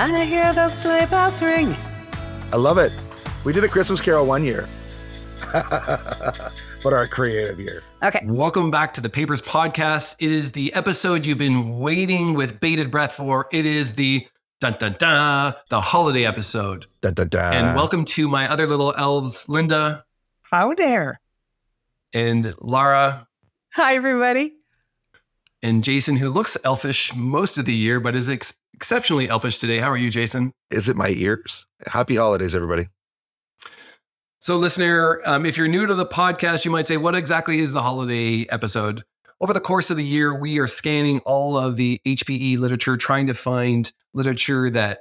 I hear those sleigh bells ring. I love it. We did a Christmas Carol one year. But our creative year. Okay. Welcome back to the Papers Podcast. It is the episode you've been waiting with bated breath for. It is the the holiday episode. Dun, dun, dun. And welcome to my other little elves, Linda. How dare. And Lara. Hi, everybody. And Jason, who looks elfish most of the year, but is exceptionally elfish today. How are you, Jason? Is it my ears? Happy holidays, everybody. So listener, if you're new to the podcast, you might say, what exactly is the holiday episode? Over the course of the year, we are scanning all of the HPE literature, trying to find literature that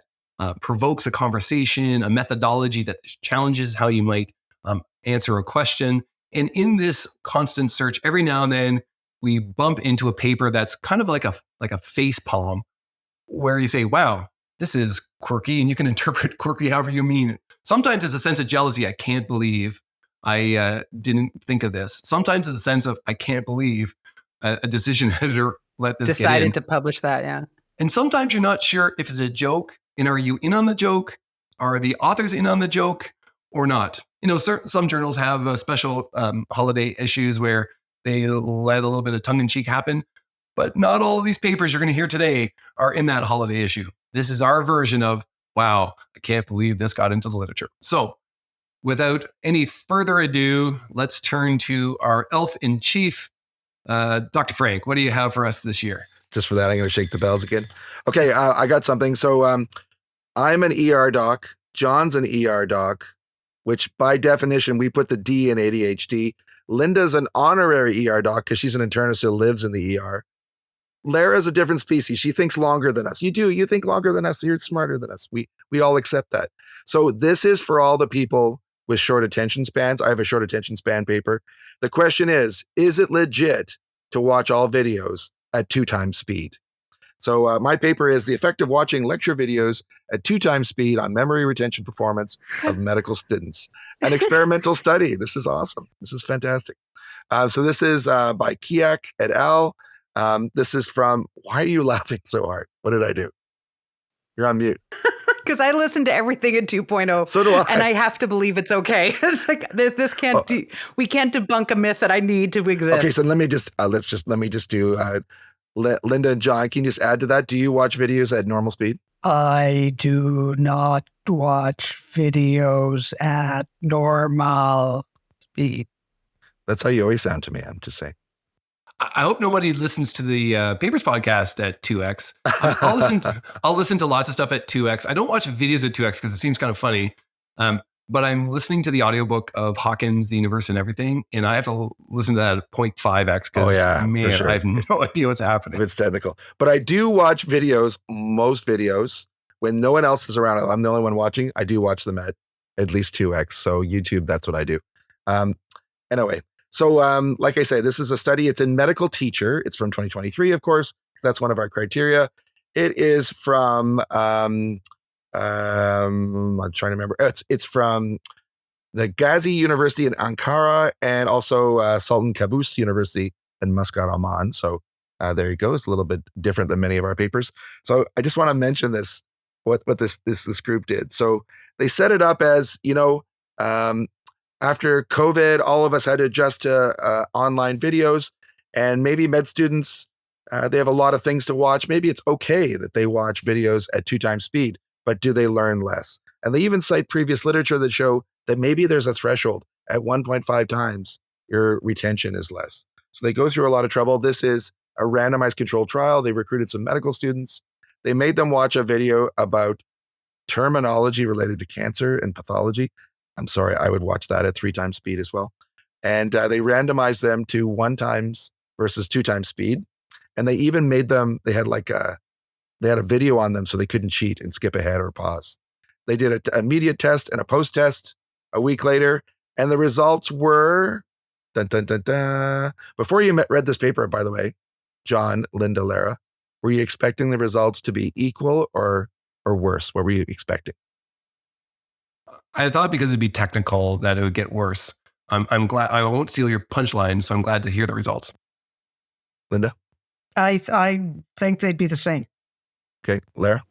provokes a conversation, a methodology that challenges how you might answer a question. And in this constant search, every now and then, we bump into a paper that's kind of like a face palm, where you say, wow, this is quirky, and you can interpret quirky however you mean. Sometimes it's a sense of jealousy. I can't believe I didn't think of this. Sometimes it's a sense of, I can't believe a decision editor let this Decided get in. to publish that, yeah. And sometimes you're not sure if it's a joke, and are you in on the joke? Are the authors in on the joke or not? You know, some journals have special holiday issues where they let a little bit of tongue-in-cheek happen, but not all of these papers you're going to hear today are in that holiday issue. This is our version of, wow, I can't believe this got into the literature. So without any further ado, let's turn to our elf-in-chief, Dr. Frank. What do you have for us this year? Just for that, I'm going to shake the bells again. Okay, I got something. So I'm an ER doc. John's an ER doc, which by definition, we put the D in ADHD. Linda's an honorary ER doc because she's an internist who lives in the ER. Lara's a different species. She thinks longer than us. You think longer than us. You're smarter than us. We all accept that. So this is for all the people with short attention spans. I have a short attention span paper. The question is it legit to watch all videos at 2 times speed? So my paper is the effect of watching lecture videos at 2 times speed on memory retention performance of medical students. An experimental study. This is awesome. This is fantastic. So this is by Kiak et al. This is from, why are you laughing so hard? What did I do? You're on mute. Because I listen to everything at 2.0. So do I. And I have to believe it's okay. It's like, this can't, we can't debunk a myth that I need to exist. Okay, so let me just do, Linda and John, can you just add to that? Do you watch videos at normal speed? I do not watch videos at normal speed. That's how you always sound to me. I'm just saying. I hope nobody listens to the Papers Podcast at 2x. I'll listen to lots of stuff at 2x. I don't watch videos at 2x because it seems kind of funny. But I'm listening to the audiobook of Hawkins, The Universe and Everything, and I have to listen to that at 0.5x because, man, sure. I have no idea what's happening. It's technical. But I do watch videos, most videos, when no one else is around. I'm the only one watching. I do watch them at least 2x. So YouTube, that's what I do. Anyway, so like I say, this is a study. It's in Medical Teacher. It's from 2023, of course, because that's one of our criteria. It is from... I'm trying to remember. It's from the Gazi University in Ankara and also Sultan Qaboos University in Muscat, Oman. So there you go. It's a little bit different than many of our papers. So I just want to mention this, what this group did. So they set it up as, after COVID, all of us had to adjust to online videos, and maybe med students, they have a lot of things to watch. Maybe it's okay that they watch videos at 2 times speed. But do they learn less? And they even cite previous literature that show that maybe there's a threshold at 1.5 times your retention is less. So they go through a lot of trouble. This is a randomized controlled trial. They recruited some medical students. They made them watch a video about terminology related to cancer and pathology. I'm sorry, I would watch that at 3 times speed as well. And they randomized them to 1 times versus 2 times speed. And they even made them, they had a video on them so they couldn't cheat and skip ahead or pause. They did an immediate test and a post test a week later, and the results were, dun, dun, dun, dun. Before you read this paper, by the way, John, Linda, Lara, were you expecting the results to be equal or worse? What were you expecting? I thought because it'd be technical that it would get worse. I'm glad. I won't steal your punchline, so I'm glad to hear the results. Linda? I think they'd be the same. Okay, Lara?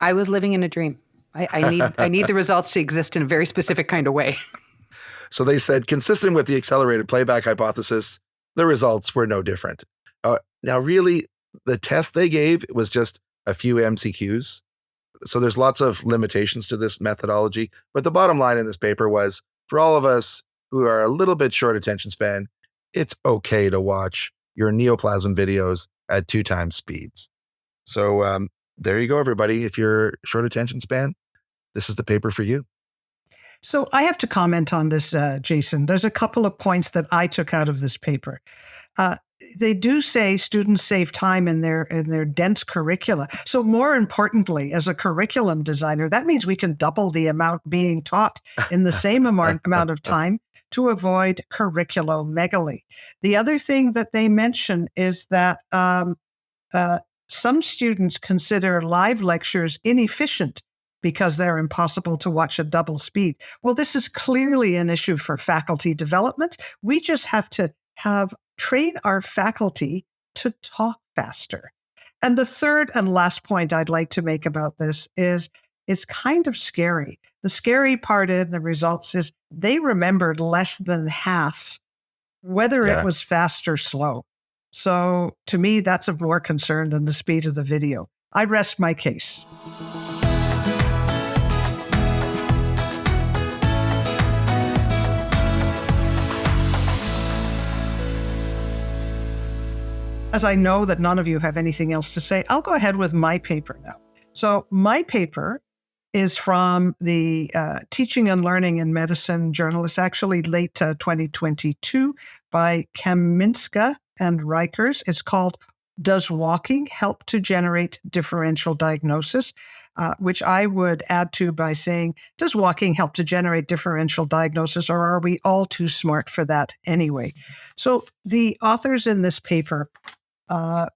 I was living in a dream. I need the results to exist in a very specific kind of way. So they said, consistent with the accelerated playback hypothesis, the results were no different. Now, really, the test they gave was just a few MCQs. So there's lots of limitations to this methodology. But the bottom line in this paper was, for all of us who are a little bit short attention span, it's okay to watch your neoplasm videos at 2 times speeds. So there you go, everybody. If you're short attention span, this is the paper for you. So I have to comment on this, Jason. There's a couple of points that I took out of this paper. They do say students save time in their dense curricula. So more importantly, as a curriculum designer, that means we can double the amount being taught in the same amount of time to avoid curriculomegaly. The other thing that they mention is that some students consider live lectures inefficient because they're impossible to watch at double speed. Well, this is clearly an issue for faculty development. We just have to train our faculty to talk faster. And the third and last point I'd like to make about this is it's kind of scary. The scary part in the results is they remembered less than half, whether it was fast or slow. So to me, that's of more concern than the speed of the video. I rest my case. As I know that none of you have anything else to say, I'll go ahead with my paper now. So my paper is from the Teaching and Learning in Medicine journal. It's actually late 2022 by Kaminska and Rikers. It's called Does Walking Help to Generate Differential Diagnosis? Which I would add to by saying, does walking help to generate differential diagnosis, or are we all too smart for that anyway? So the authors in this paper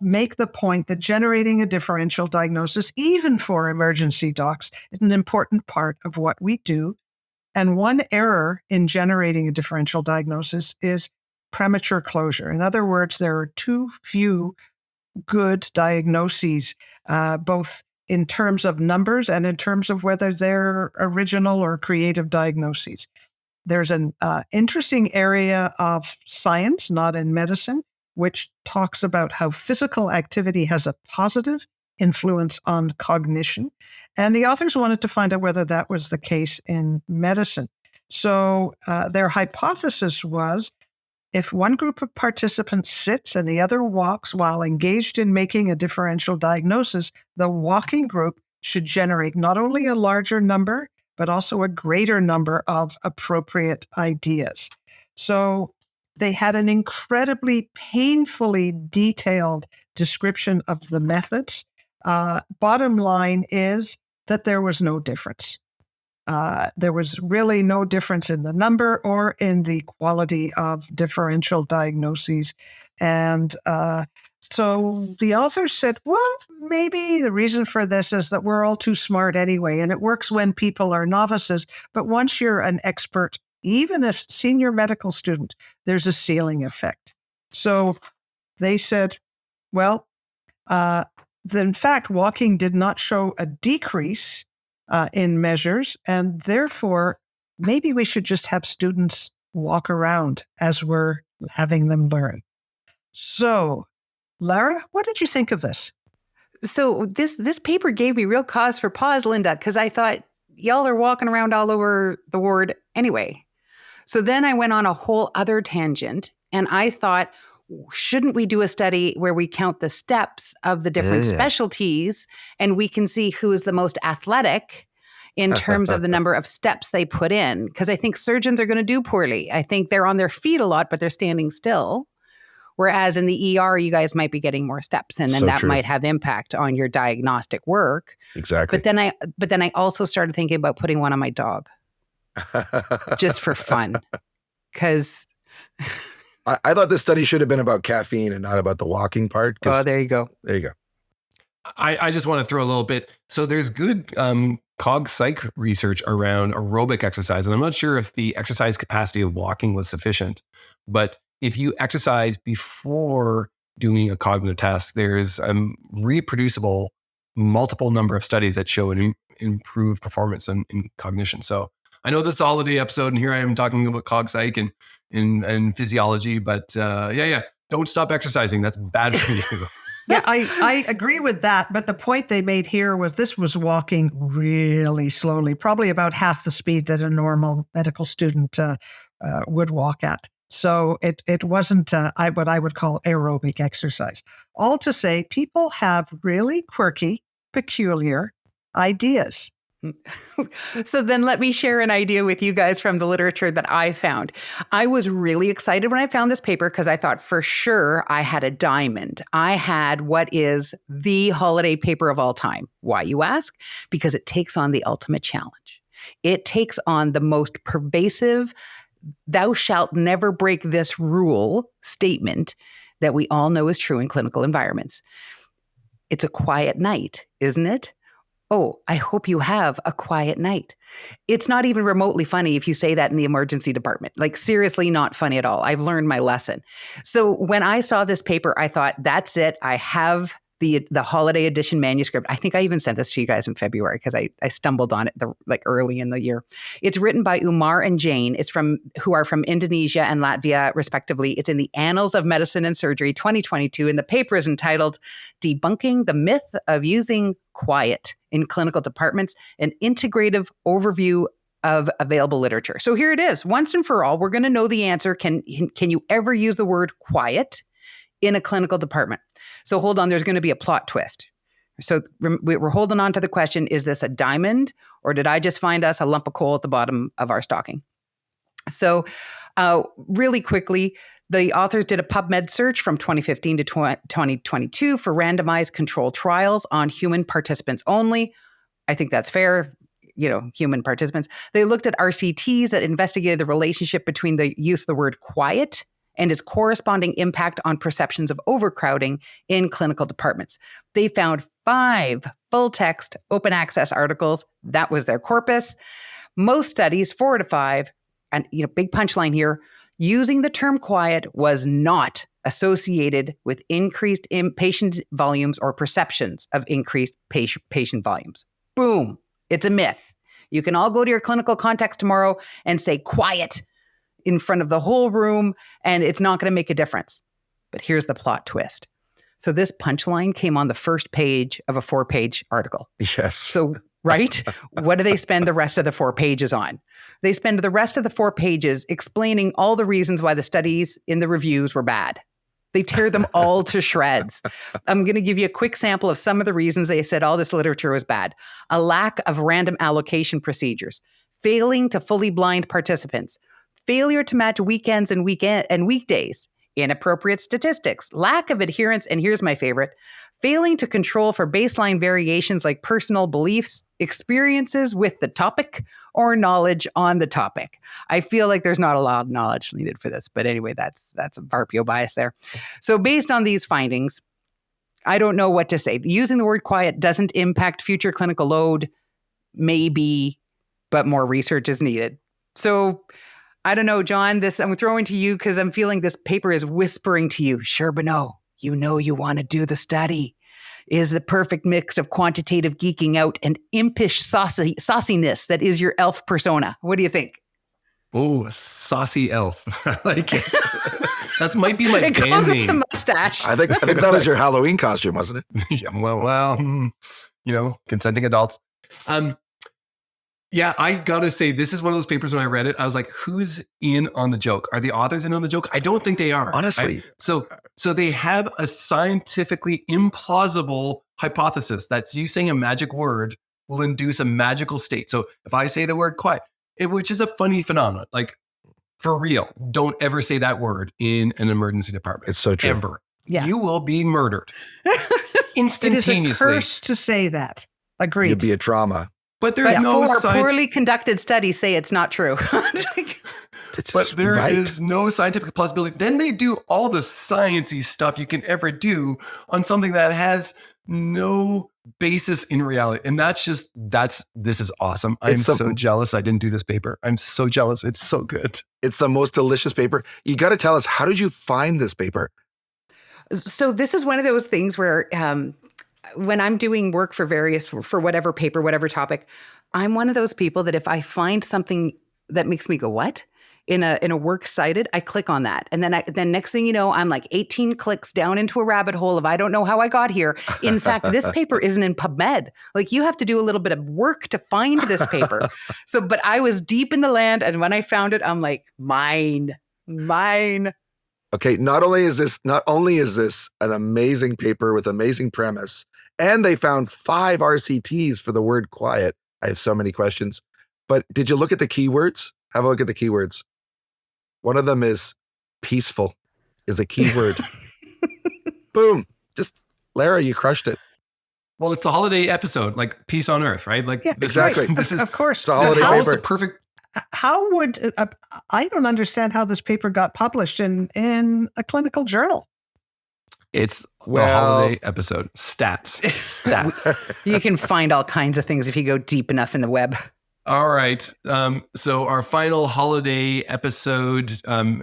make the point that generating a differential diagnosis, even for emergency docs, is an important part of what we do. And one error in generating a differential diagnosis is premature closure. In other words, there are too few good diagnoses, both in terms of numbers and in terms of whether they're original or creative diagnoses. There's an interesting area of science, not in medicine, which talks about how physical activity has a positive influence on cognition. And the authors wanted to find out whether that was the case in medicine. So their hypothesis was, if one group of participants sits and the other walks while engaged in making a differential diagnosis, the walking group should generate not only a larger number, but also a greater number of appropriate ideas. So they had an incredibly painfully detailed description of the methods. Bottom line is that there was no difference. There was really no difference in the number or in the quality of differential diagnoses. And so the authors said, well, maybe the reason for this is that we're all too smart anyway, and it works when people are novices. But once you're an expert, even a senior medical student, there's a ceiling effect. So they said, well, in fact, walking did not show a decrease in measures, and therefore, maybe we should just have students walk around as we're having them learn. So, Lara, what did you think of this? So this paper gave me real cause for pause, Linda, because I thought y'all are walking around all over the ward anyway. So then I went on a whole other tangent, and I thought, shouldn't we do a study where we count the steps of the different specialties, and we can see who is the most athletic in terms of the number of steps they put in? Because I think surgeons are going to do poorly. I think they're on their feet a lot, but they're standing still. Whereas in the ER, you guys might be getting more steps, and then that might have impact on your diagnostic work. Exactly. But then I also started thinking about putting one on my dog, just for fun, because I thought this study should have been about caffeine and not about the walking part. Oh, there you go. There you go. I just want to throw a little bit. So there's good cog psych research around aerobic exercise. And I'm not sure if the exercise capacity of walking was sufficient. But if you exercise before doing a cognitive task, there's reproducible multiple number of studies that show an improved performance in cognition. So I know this is a holiday episode, and here I am talking about cog psych and physiology, but don't stop exercising. That's bad for you. Yeah, I agree with that. But the point they made here was this was walking really slowly, probably about half the speed that a normal medical student would walk at. So it wasn't what I would call aerobic exercise. All to say, people have really quirky, peculiar ideas. So then let me share an idea with you guys from the literature that I found. I was really excited when I found this paper because I thought for sure I had a diamond. I had what is the holiday paper of all time. Why, you ask? Because it takes on the ultimate challenge. It takes on the most pervasive, thou shalt never break this rule statement that we all know is true in clinical environments. It's a quiet night, isn't it? Oh, I hope you have a quiet night. It's not even remotely funny if you say that in the emergency department. Like, seriously, not funny at all. I've learned my lesson. So when I saw this paper, I thought, that's it. I have the holiday edition manuscript. I think I even sent this to you guys in February because I stumbled on it early in the year. It's written by Umar and Jane. It's who are from Indonesia and Latvia, respectively. It's in the Annals of Medicine and Surgery, 2022, and the paper is entitled "Debunking the Myth of Using Quiet in Clinical Departments: An Integrative Overview of Available Literature." So here it is. Once and for all, we're going to know the answer. Can you ever use the word quiet in a clinical department? So hold on, there's going to be a plot twist. So we're holding on to the question, is this a diamond, or did I just find us a lump of coal at the bottom of our stocking? So really quickly, the authors did a PubMed search from 2015 to 2022 for randomized controlled trials on human participants only. I think that's fair. Human participants. They looked at RCTs that investigated the relationship between the use of the word quiet and its corresponding impact on perceptions of overcrowding in clinical departments. They found 5 full-text open access articles. That was their corpus. Most studies, 4 to 5, and big punchline here, using the term quiet was not associated with increased patient volumes or perceptions of increased patient volumes. Boom. It's a myth. You can all go to your clinical context tomorrow and say quiet in front of the whole room, and it's not going to make a difference. But here's the plot twist. So this punchline came on the first page of a 4-page article. Yes. So, right? What do they spend the rest of the 4 pages on? They spend the rest of the 4 pages explaining all the reasons why the studies in the reviews were bad. They tear them all to shreds. I'm going to give you a quick sample of some of the reasons they said all this literature was bad. A lack of random allocation procedures, failing to fully blind participants, failure to match weekends and weekdays, inappropriate statistics, lack of adherence, and here's my favorite, failing to control for baseline variations like personal beliefs, experiences with the topic, or knowledge on the topic. I feel like there's not a lot of knowledge needed for this, but anyway, that's a Varpio bias there. So based on these findings, I don't know what to say. Using the word quiet doesn't impact future clinical load, maybe, but more research is needed. So I don't know, John, I'm throwing to you because I'm feeling this paper is whispering to you, sure, but no, you want to do the study. Is the perfect mix of quantitative geeking out and impish sauciness that is your elf persona. What do you think? Oh, a saucy elf. I like it. That might be my band name. It goes with the mustache. I think that was your Halloween costume, wasn't it? Yeah, well, consenting adults. Yeah, I gotta say, this is one of those papers when I read it, I was like, who's in on the joke? Are the authors in on the joke? I don't think they are. Honestly. So they have a scientifically implausible hypothesis that you saying a magic word will induce a magical state. So if I say the word quiet, which is a funny phenomenon, like for real, don't ever say that word in an emergency department. It's so true. Ever. Yeah. You will be murdered instantaneously. It is a curse to say that. Agreed. You'd be a trauma. But there's no poorly conducted studies say it's not true. But there is no scientific plausibility. Then they do all the sciencey stuff you can ever do on something that has no basis in reality. And this is awesome. I'm so jealous I didn't do this paper. I'm so jealous. It's so good. It's the most delicious paper. You got to tell us, how did you find this paper? So this is one of those things where when I'm doing work for whatever paper, whatever topic, I'm one of those people that if I find something that makes me go, what? In a works cited, I click on that. And then next thing you know, I'm like 18 clicks down into a rabbit hole of I don't know how I got here. In fact, this paper isn't in PubMed. Like you have to do a little bit of work to find this paper. But I was deep in the land. And when I found it, I'm like, mine. Okay, not only is this an amazing paper with amazing premise, and they found 5 RCTs for the word quiet. I have so many questions. But did you look at the keywords? Have a look at the keywords. One of them is peaceful is a keyword. Boom. Just Lara, you crushed it. Well, it's the holiday episode, like peace on earth, right? Like Yeah, exactly. Of course. It's a holiday How's paper. the perfect. How would I don't understand how this paper got published in a clinical journal? It's the Well- holiday episode. Stats. You can find all kinds of things if you go deep enough in the web. All right. So our final holiday episode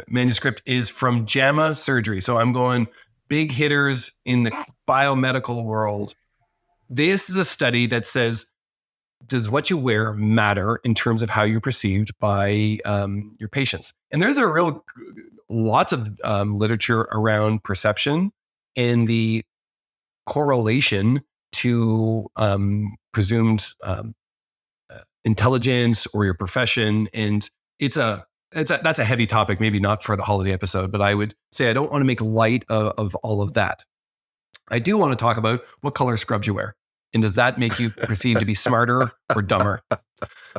manuscript is from JAMA Surgery. So I'm going big hitters in the biomedical world. This is a study that says, does what you wear matter in terms of how you're perceived by your patients? And there's lots of literature around perception and the correlation to presumed intelligence or your profession. And that's a heavy topic, maybe not for the holiday episode, but I would say I don't want to make light of all of that. I do want to talk about what color scrubs you wear. And does that make you perceived to be smarter or dumber?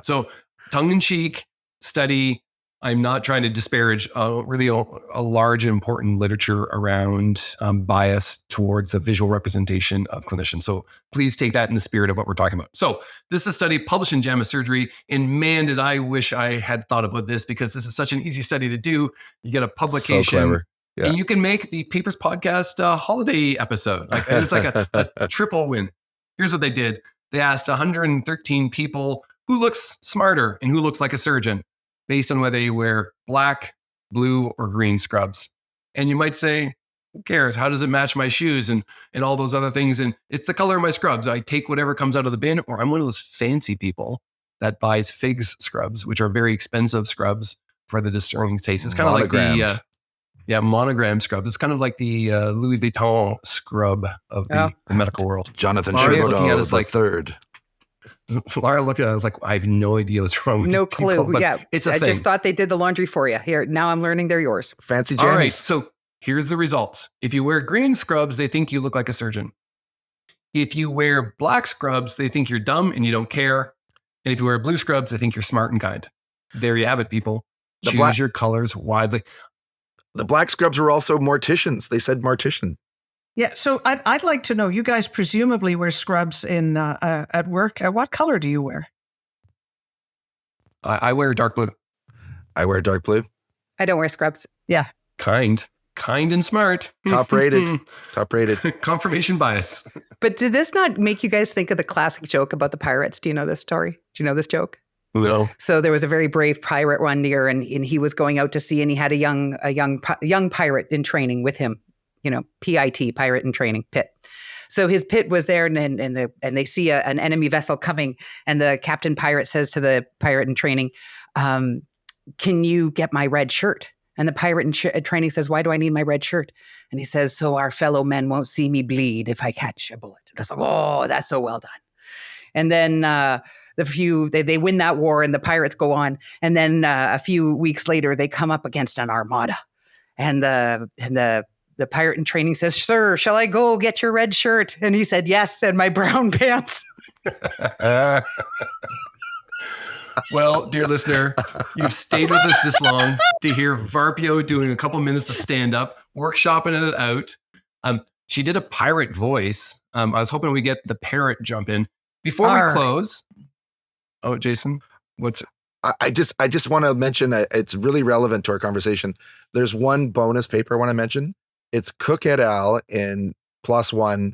So tongue-in-cheek study. I'm not trying to disparage really a large and important literature around bias towards the visual representation of clinicians. So please take that in the spirit of what we're talking about. So this is a study published in JAMA Surgery. And man, did I wish I had thought about this, because this is such an easy study to do. You get a publication. So clever. Yeah. And you can make the Papers Podcast holiday episode. Like, it's like a triple win. Here's what they did. They asked 113 people who looks smarter and who looks like a surgeon, based on whether you wear black, blue, or green scrubs. And you might say, who cares? How does it match my shoes and all those other things? And it's the color of my scrubs. I take whatever comes out of the bin, or I'm one of those fancy people that buys Figs scrubs, which are very expensive scrubs for the discerning taste. It's kind of like the monogram scrub. It's kind of like the Louis Vuitton scrub of the medical world. Jonathan Lara's looking at Chiraudeau us the like third. Lara looked at it, I was like, I have no idea what's wrong with No you clue. people, but Yeah. it's a I thing. just thought they did the laundry for you. Here, now I'm learning they're yours. Fancy All right, jammies. so here's the results. If you wear green scrubs, they think you look like a surgeon. If you wear black scrubs, they think you're dumb and you don't care. And if you wear blue scrubs, they think you're smart and kind. There you have it, people. Choose your colors widely. The black scrubs were also morticians. They said mortician. Yeah, so I'd like to know, you guys presumably wear scrubs at work. What color do you wear? I wear dark blue. I wear dark blue. I don't wear scrubs. Kind and smart. Top rated. Top rated. Confirmation bias. But did this not make you guys think of the classic joke about the pirates? Do you know this story? Do you know this joke? No. So there was a very brave pirate one year, and he was going out to sea, and he had a young pirate in training with him. You know, PIT, pirate in training, pit. So his pit was there, and they see an enemy vessel coming, and the captain pirate says to the pirate in training, "Can you get my red shirt?" And the pirate in training says, "Why do I need my red shirt?" And he says, "So our fellow men won't see me bleed if I catch a bullet." And it's like, oh, that's so well done. And then they win that war, and the pirates go on. And then a few weeks later, they come up against an armada, and the pirate in training says, "Sir, shall I go get your red shirt?" And he said, "Yes, and my brown pants." Well, dear listener, you've stayed with us this long to hear Varpio doing a couple minutes of stand-up, workshopping it out. She did a pirate voice. I was hoping we get the parrot jump in. Before we close, Jason, what's... I just want to mention, it's really relevant to our conversation. There's one bonus paper I want to mention. It's Cook et al. In PLOS One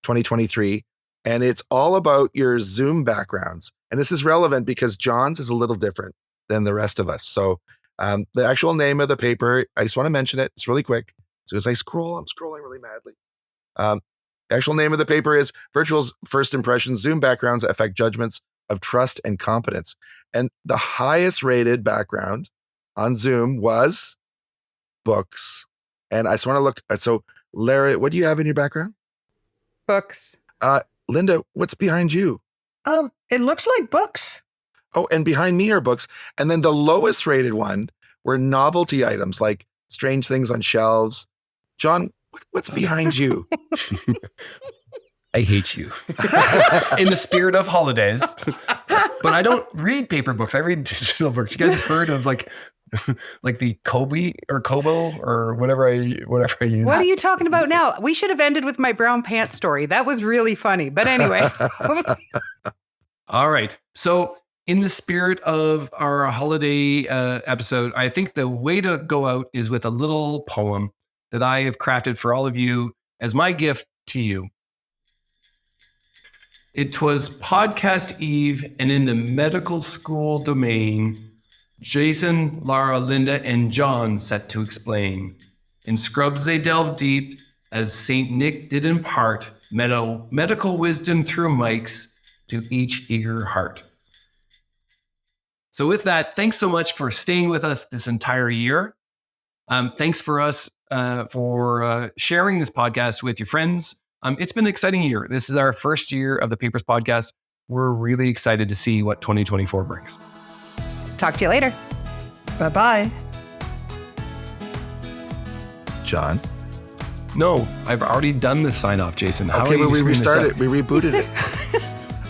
2023. And it's all about your Zoom backgrounds. And this is relevant because John's is a little different than the rest of us. So the actual name of the paper, I just want to mention it. It's really quick. So as I scroll, I'm scrolling really madly. The actual name of the paper is Virtual's First Impressions, Zoom Backgrounds Affect Judgments of Trust and Competence. And the highest rated background on Zoom was books. And I just want to look. So Lara, what do you have in your background? Books. Linda, what's behind you? It looks like books. Oh, and behind me are books. And then the lowest rated one were novelty items like strange things on shelves. John, what's behind you? I hate you. In the spirit of holidays. But I don't read paper books. I read digital books. You guys have heard of like the Kobe or Kobo or whatever I use? What are you talking about now? We should have ended with my brown pants story. That was really funny. But anyway. All right. So in the spirit of our holiday episode, I think the way to go out is with a little poem that I have crafted for all of you as my gift to you. It was podcast eve, and in the medical school domain, Jason, Lara, Linda, and John set to explain. In scrubs they delved deep, as St. Nick did impart medical wisdom through mics to each eager heart. So with that, thanks so much for staying with us this entire year. Thanks for sharing this podcast with your friends. It's been an exciting year. This is our first year of the Papers podcast. We're really excited to see what 2024 brings. Talk to you later. Bye-bye. John? No, I've already done the sign off, Jason. How Okay, are but we you screwing this restarted. We rebooted it.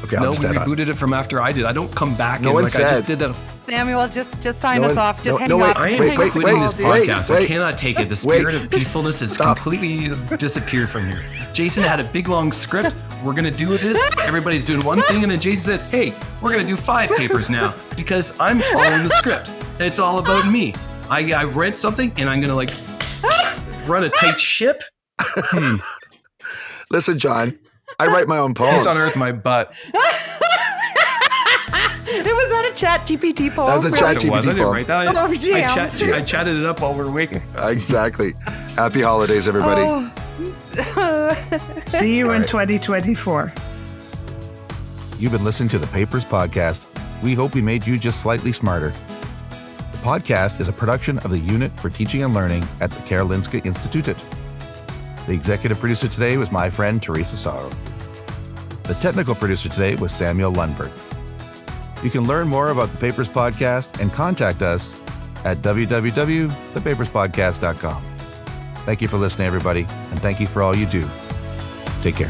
Okay, I'll No, just we add on. rebooted it from after I did. I don't come back No and one like I said. just did that. Samuel, just sign No us one- off. Just no, hang no, wait, up. I Just am hang up. quitting this wait, podcast. I wait. cannot take it. The Wait. spirit of peacefulness has Stop. completely disappeared from here. Jason had a big long script. We're going to do this. Everybody's doing one thing. And then Jason said, hey, we're going to do 5 papers now because I'm following the script. It's all about me. I read something and I'm going to like run a tight ship. Listen, John, I write my own poems. Peace on earth, my butt. Was that a chat GPT poll? That was a Really? chat It was. I GPT didn't poem. write that. Oh, damn. I chatted it up while we were waiting. Exactly. Happy holidays, everybody. Oh. See you in right. 2024. You've been listening to the Papers Podcast. We hope we made you just slightly smarter. The podcast is a production of the Unit for Teaching and Learning at the Karolinska Institutet. The executive producer today was my friend Teresa Sorrow. The technical producer today was Samuel Lundberg. You can learn more about the Papers Podcast and contact us at www.thepaperspodcast.com. Thank you for listening, everybody, and thank you for all you do. Take care.